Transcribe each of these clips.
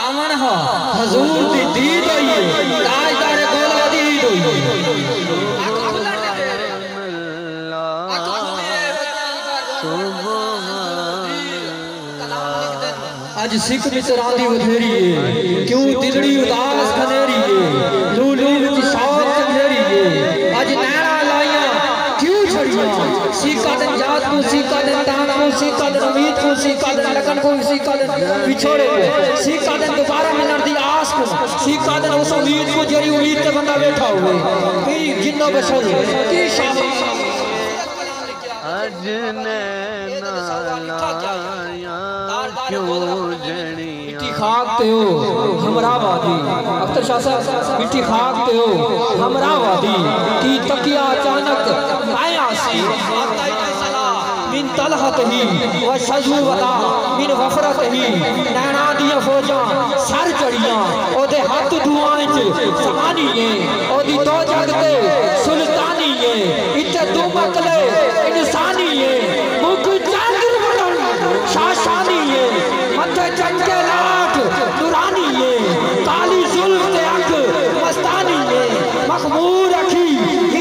अमन हो हजूर दी दीद होई ताजदार गोला दीद होई आज सिख मित्र आंदी वधेरी है क्यों दिलड़ी उदास खनेरी है लूलू विच शौक चंदेरी है आज नैना लाइया क्यों छड़िया सीका दिन जात को सीका दिन तान को सीका दिन उम्मीद को सीका दिन लगन को सीका दिन बिछोड़े को सीका दिन दोबारा मिलने दी आस को सीका दिन उस उम्मीद को जरी उम्मीद के बंदा बैठा हुए की जिन्नो बशर की शान आज नैना लाया क्यों मिट्टी खाक ते हो हमरा वादी अख्तर शाह साहब मिट्टी खाक ते हो हमरा वादी की तकिया अचानक आया सी मिन तलहत ही व शजू वदा मिन वफरत ही नैना दिया फौजा सर चढ़िया ओदे हाथ दुआएं च सहानी है ओदी दो जगते सुल्तानी है इत्ते दो मकले इंसानी है मुख चंद्र बदन शाशानी है मथे चंके लाख दुरानी है काली जुल्फ ते अख मस्तानी है मखमूर रखी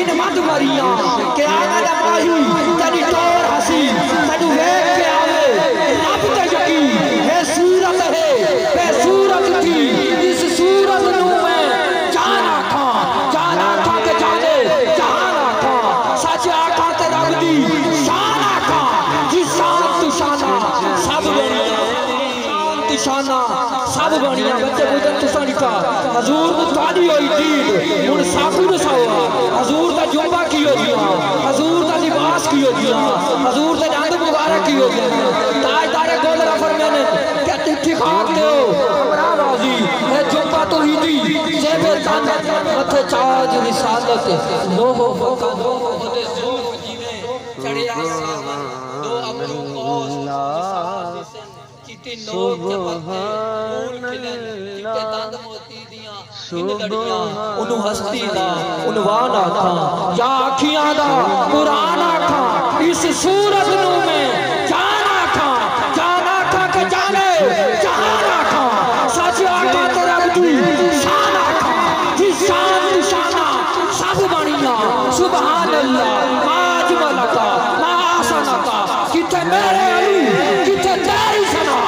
इन मद मरिया के आगा माही तनी तोर हसी तनु वेख के आवे रब ते यकीन है सूरत है बेसूरत थी इस सूरत नु मैं जान आखा के जाने जहान आखा सच आखा ते रब दी शान आखा जी शान तू शाना सब बनिया शाना सब बनिया बच्चे बुझन तुसा लिखा हजूर नु ताली होई दीद हुन साकू रसावा हजूर दा जुम्बा कियो दिया हजूर दा लिबास कियो दिया हजूर दा चांद मुबारक कियो दिया ताजदार गोल रफर मैंने क्या चिट्ठी खाक दे हो हमरा राजी है जुम्बा तो ही दी जेबे तन मथे चाज रिसालत लोहो फकन ओदे जुल्फ जीवे चढ़े आसमान दो अमरू कोस सुभान अल्लाह हस्ती दा उनवान आखा या अखियां दा कुरान आखा इस सूरत नु में जान आखा के जाने जहान आखा सच आखा ते रब दी शान आखा जी शान शाना सब बनिया सुभान अल्लाह आज मलका मासनका किथे मेरे अली किथे तेरी सना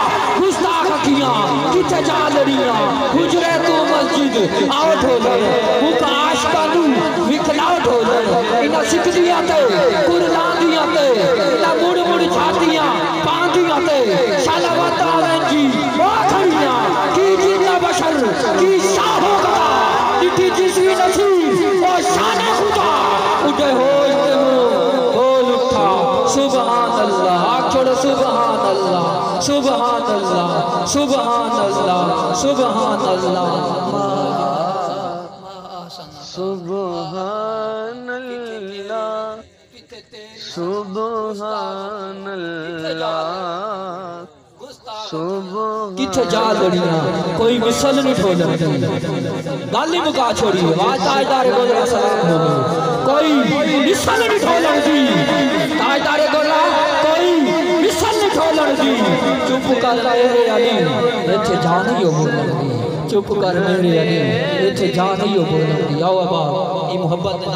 किथे जा लड़िया गुजरे तू मस्जिद आओ ढोलर मुका आशकानू विखलाओ ढोलर इना सिकदिया ते कुरला दिया ते इना मुड़ मुड़ छातियां पांदिया ते सलावत आवेंजी ओ खड़िया की जिन्ना बशर की शाहो खुदा इठी जिसवी नसीब ओ शान खुदा उठे हो बोल उठा सुभान अल्लाह छोड़ो सुभान अल्लाह सुभान अल्लाह सुभान अल्लाह सुभान अल्लाह सुभान अल्लाह सुभान अल्लाह किथे जा लड़िया कोई मिसल नहीं ठोलर गाली मुका छोड़ी आवाज ताजदार गोला सलाम हो कोई मिसल नहीं ठोलर दी ताजदार गोला कोई मिसल नहीं ठोलर दी चुप कर मेरे अली इथे जा नहीं हो बोलण दी चुप कर मेरे अली इथे जा नहीं हो बोलण दी आओ अबा ई मोहब्बत